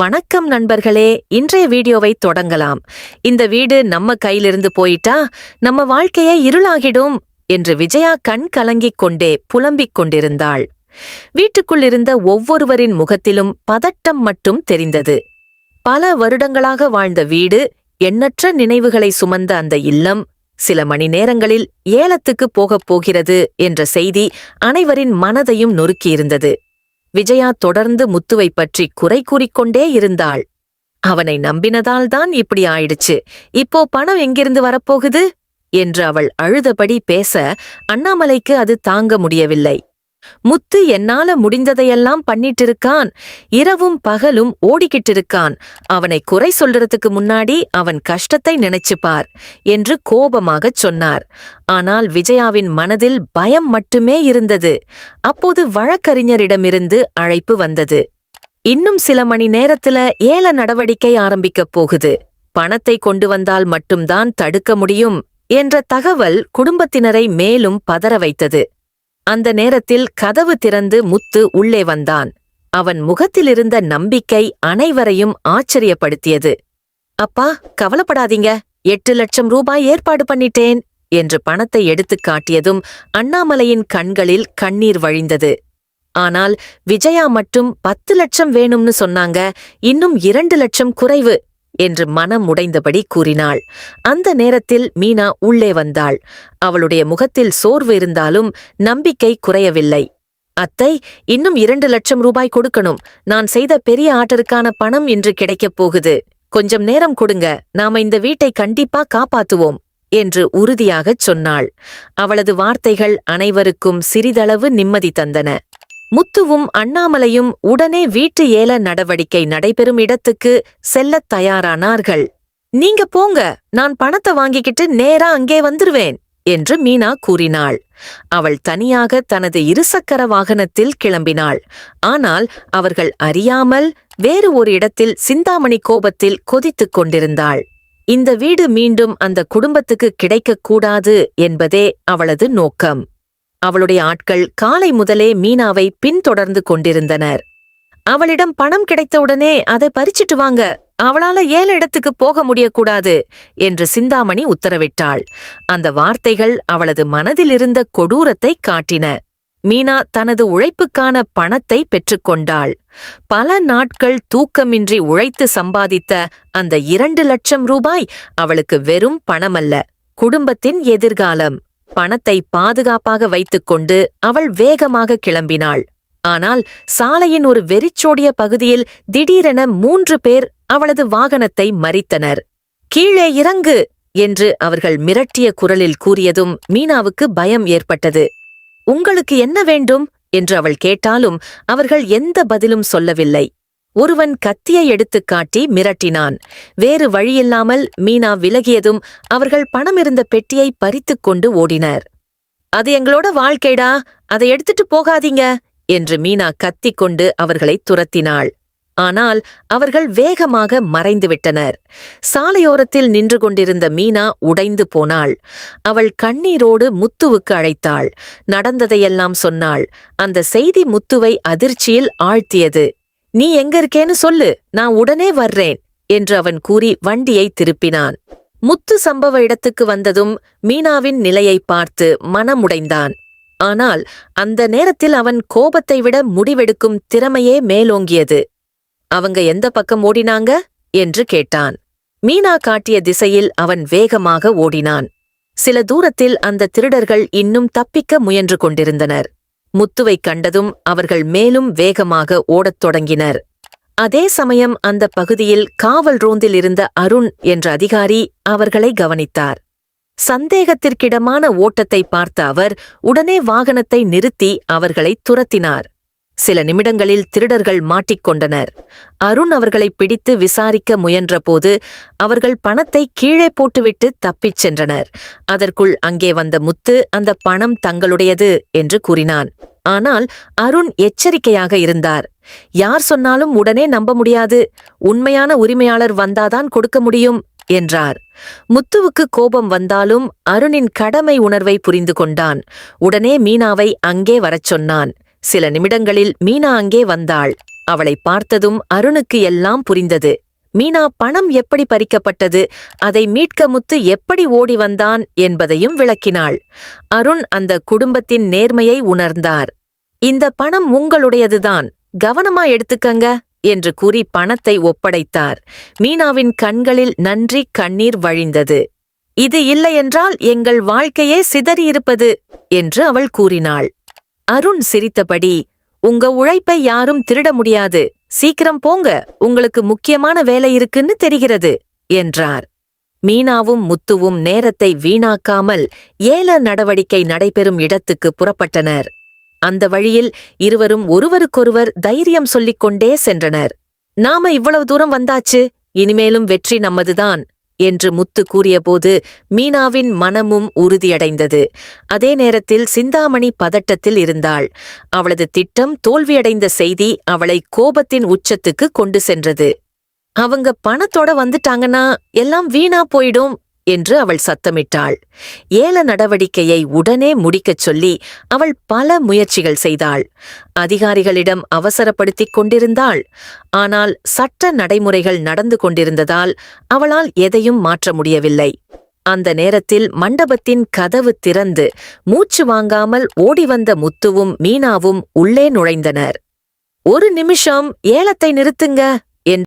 வணக்கம் நண்பர்களே. இன்றைய வீடியோவை தொடங்கலாம். இந்த வீடு நம்ம கையிலிருந்து போயிட்டா நம்ம வாழ்க்கையே இருளாகிடும் என்று விஜயா கண் கலங்கிக் கொண்டே புலம்பிக் கொண்டிருந்தாள். வீட்டுக்குள் இருந்த ஒவ்வொருவரின் முகத்திலும் பதட்டம் மட்டும் தெரிந்தது. பல வருடங்களாக வாழ்ந்த வீடு, எண்ணற்ற நினைவுகளை சுமந்த அந்த இல்லம் சில மணி நேரங்களில் ஏலத்துக்கு போகப் போகிறது என்ற செய்தி அனைவரின் மனதையும் நொறுக்கியிருந்தது. விஜயா தொடர்ந்து முத்துவை பற்றி குறை கூறிக்கொண்டே இருந்தாள். அவனை நம்பினதால்தான் இப்படி ஆயிடுச்சு, இப்போ பணம் எங்கிருந்து வரப்போகுது என்று அவள் அழுதபடி பேச அண்ணாமலைக்கு அது தாங்க முடியவில்லை. முத்து என்னால முடிந்ததையெல்லாம் பண்ணிட்டு இருக்கான், இரவும் பகலும் ஓடிக்கிட்டு இருக்கான், அவனை குறை சொல்றதுக்கு முன்னாடி அவன் கஷ்டத்தை நினைச்சுப்பார் என்று கோபமாகச் சொன்னார். ஆனால் விஜயாவின் மனதில் பயம் மட்டுமே இருந்தது. அப்போது வழக்கறிஞரிடமிருந்து அழைப்பு வந்தது. இன்னும் சில மணி நேரத்துல ஏல நடவடிக்கை ஆரம்பிக்கப் போகுது, பணத்தை கொண்டு வந்தால் மட்டும்தான் தடுக்க முடியும் என்ற தகவல் குடும்பத்தினரை மேலும் பதற வைத்தது. அந்த நேரத்தில் கதவு திறந்து முத்து உள்ளே வந்தான். அவன் முகத்திலிருந்த நம்பிக்கை அனைவரையும் ஆச்சரியப்படுத்தியது. அப்பா, கவலைப்படாதீங்க, 8 லட்சம் ரூபாய் ஏற்பாடு பண்ணிட்டேன் என்று பணத்தை எடுத்துக் காட்டியதும் அண்ணாமலையின் கண்களில் கண்ணீர் வழிந்தது. ஆனால் விஜயா மட்டும் 10 லட்சம் வேணும்னு சொன்னாங்க, இன்னும் 2 லட்சம் குறைவு என்று மனம் உடைந்தபடி கூறினாள். அந்த நேரத்தில் மீனா உள்ளே வந்தாள். அவளுடைய முகத்தில் சோர்வு இருந்தாலும் நம்பிக்கை குறையவில்லை. அத்தை, இன்னும் 2 லட்சம் ரூபாய் கொடுக்கணும், நான் செய்த பெரிய ஆர்டருக்கான பணம் இன்று கிடைக்கப் போகுது, கொஞ்சம் நேரம் கொடுங்க, நாம இந்த வீட்டை கண்டிப்பா காப்பாத்துவோம் என்று உறுதியாகச் சொன்னாள். அவளது வார்த்தைகள் அனைவருக்கும் சிறிதளவு நிம்மதி தந்தன. முத்துவும் அண்ணாமலையும் உடனே வீட்டு ஏல நடவடிக்கை நடைபெறும் இடத்துக்கு செல்லத் தயாரானார்கள். நீங்க போங்க, நான் பணத்தை வாங்கிக்கிட்டு நேரா அங்கே வந்துருவேன் என்று மீனா கூறினாள். அவள் தனியாக தனது இருசக்கர வாகனத்தில் கிளம்பினாள். ஆனால் அவர்கள் அறியாமல் வேறு ஒரு இடத்தில் சிந்தாமணி கோபத்தில் கொதித்துக் கொண்டிருந்தாள். இந்த வீடு மீண்டும் அந்த குடும்பத்துக்கு கிடைக்கக்கூடாது என்பதே அவளது நோக்கம். அவளுடைய ஆட்கள் காலை முதலே மீனாவை பின்தொடர்ந்து கொண்டிருந்தனர். அவளிடம் பணம் கிடைத்தவுடனே அதை பறிச்சிட்டு வாங்க, அவளால ஏல இடத்துக்கு போக முடியக்கூடாது என்று சிந்தாமணி உத்தரவிட்டாள். அந்த வார்த்தைகள் அவளது மனதிலிருந்த கொடூரத்தை காட்டின. மீனா தனது உழைப்புக்கான பணத்தை பெற்றுக்கொண்டாள். பல நாட்கள் தூக்கமின்றி உழைத்து சம்பாதித்த அந்த 2 லட்சம் ரூபாய் அவளுக்கு வெறும் பணமல்ல, குடும்பத்தின் எதிர்காலம். பணத்தை பாதுகாப்பாக வைத்துக்கொண்டு அவள் வேகமாக கிளம்பினாள். ஆனால் சாலையின் ஒரு வெறிச்சோடிய பகுதியில் திடீரென 3 பேர் அவளது வாகனத்தை மறித்தனர். கீழே இறங்கு என்று அவர்கள் மிரட்டிய குரலில் கூறியதும் மீனாவுக்கு பயம் ஏற்பட்டது. உங்களுக்கு என்ன வேண்டும் என்று அவள் கேட்டாலும் அவர்கள் எந்த பதிலும் சொல்லவில்லை. ஒருவன் கத்தியை எடுத்துக் காட்டி மிரட்டினான். வேறு வழியில்லாமல் மீனா விலகியதும் அவர்கள் பணம் இருந்த பெட்டியை பறித்துக் கொண்டு ஓடினர். அது எங்களோட வாழ்க்கைடா, அதை எடுத்துட்டு போகாதீங்க என்று மீனா கத்திக்கொண்டு அவர்களை துரத்தினாள். ஆனால் அவர்கள் வேகமாக மறைந்துவிட்டனர். சாலையோரத்தில் நின்று கொண்டிருந்த மீனா உடைந்து போனாள். அவள் கண்ணீரோடு முத்துவுக்கு அழைத்தாள். நடந்ததையெல்லாம் சொன்னாள். அந்த செய்தி முத்துவை அதிர்ச்சியில் ஆழ்த்தியது. நீ எங்க இருக்கேன்னு சொல்லு, நான் உடனே வர்றேன் என்று அவன் கூறி வண்டியை திருப்பினான். முத்து சம்பவ இடத்துக்கு வந்ததும் மீனாவின் நிலையை பார்த்து மனமுடைந்தான். ஆனால் அந்த நேரத்தில் அவன் கோபத்தை விட முடிவெடுக்கும் திறமையே மேலோங்கியது. அவங்க எந்த பக்கம் ஓடினாங்க என்று கேட்டான். மீனா காட்டிய திசையில் அவன் வேகமாக ஓடினான். சில தூரத்தில் அந்த திருடர்கள் இன்னும் தப்பிக்க முயன்று கொண்டிருந்தனர். முத்துவை கண்டதும் அவர்கள் மேலும் வேகமாக ஓடத் தொடங்கினர். அதே சமயம் அந்த பகுதியில் காவல் ரோந்தில் இருந்த அருண் என்ற அதிகாரி அவர்களை கவனித்தார். சந்தேகத்திற்கிடமான ஓட்டத்தை பார்த்த அவர் உடனே வாகனத்தை நிறுத்தி அவர்களை துரத்தினார். சில நிமிடங்களில் திருடர்கள் மாட்டிக்கொண்டனர். அருண் அவர்களை பிடித்து விசாரிக்க முயன்றபோது அவர்கள் பணத்தை கீழே போட்டுவிட்டு தப்பிச் சென்றனர். அதற்குள் அங்கே வந்த முத்து அந்த பணம் தங்களுடையது என்று கூறினான். ஆனால் அருண் எச்சரிக்கையாக இருந்தார். யார் சொன்னாலும் உடனே நம்ப முடியாது, உண்மையான உரிமையாளர் வந்தாதான் கொடுக்க முடியும் என்றார். முத்துவுக்கு கோபம் வந்தாலும் அருணின் கடமை உணர்வை புரிந்து கொண்டான். உடனே மீனாவை அங்கே வரச் சொன்னான். சில நிமிடங்களில் மீனா அங்கே வந்தாள். அவளை பார்த்ததும் அருணுக்கு எல்லாம் புரிந்தது. மீனா பணம் எப்படி பறிக்கப்பட்டது, அதை மீட்க முத்து எப்படி ஓடி வந்தான் என்பதையும் விளக்கினாள். அருண் அந்த குடும்பத்தின் நேர்மையை உணர்ந்தார். இந்த பணம் உங்களுடையதுதான், கவனமா எடுத்துக்கங்க என்று கூறி பணத்தை ஒப்படைத்தார். மீனாவின் கண்களில் நன்றி கண்ணீர் வழிந்தது. இது இல்லையென்றால் எங்கள் வாழ்க்கையே சிதறியிருப்பது என்று அவள் கூறினாள். அருண் சிரித்தபடி, உங்க உழைப்பை யாரும் திருட முடியாது, சீக்கிரம் போங்க, உங்களுக்கு முக்கியமான வேலை இருக்குன்னு தெரிகிறது என்றார். மீனாவும் முத்துவும் நேரத்தை வீணாக்காமல் ஏல நடவடிக்கை நடைபெறும் இடத்துக்கு புறப்பட்டனர். அந்த வழியில் இருவரும் ஒருவருக்கொருவர் தைரியம் சொல்லிக் கொண்டே சென்றனர். நாம இவ்வளவு தூரம் வந்தாச்சு, இனிமேலும் வெற்றி நம்மதுதான் என்று முத்து கூறியபோது மீனாவின் மனமும் உறுதியடைந்தது. அதே நேரத்தில் சிந்தாமணி பதட்டத்தில் இருந்தாள். அவளது திட்டம் தோல்வியடைந்த செய்தி அவளை கோபத்தின் உச்சத்துக்கு கொண்டு சென்றது. அவங்க பணத்தோட வந்துட்டாங்கன்னா எல்லாம் வீணா போயிடும் என்று அவள் சத்தமிட்டாள். ஏல நடவடிக்கையை உடனே முடிக்கச் சொல்லி அவள் பல முயற்சிகள் செய்தாள். அதிகாரிகளிடம் அவசரப்படுத்திக் கொண்டிருந்தாள். ஆனால் சட்ட நடைமுறைகள் நடந்து கொண்டிருந்ததால் அவளால் எதையும் மாற்ற முடியவில்லை. அந்த நேரத்தில் மண்டபத்தின் கதவு திறந்து மூச்சு வாங்காமல் ஓடிவந்த முத்துவும் மீனாவும் உள்ளே நுழைந்தனர். ஒரு நிமிஷம், ஏலத்தை நிறுத்துங்க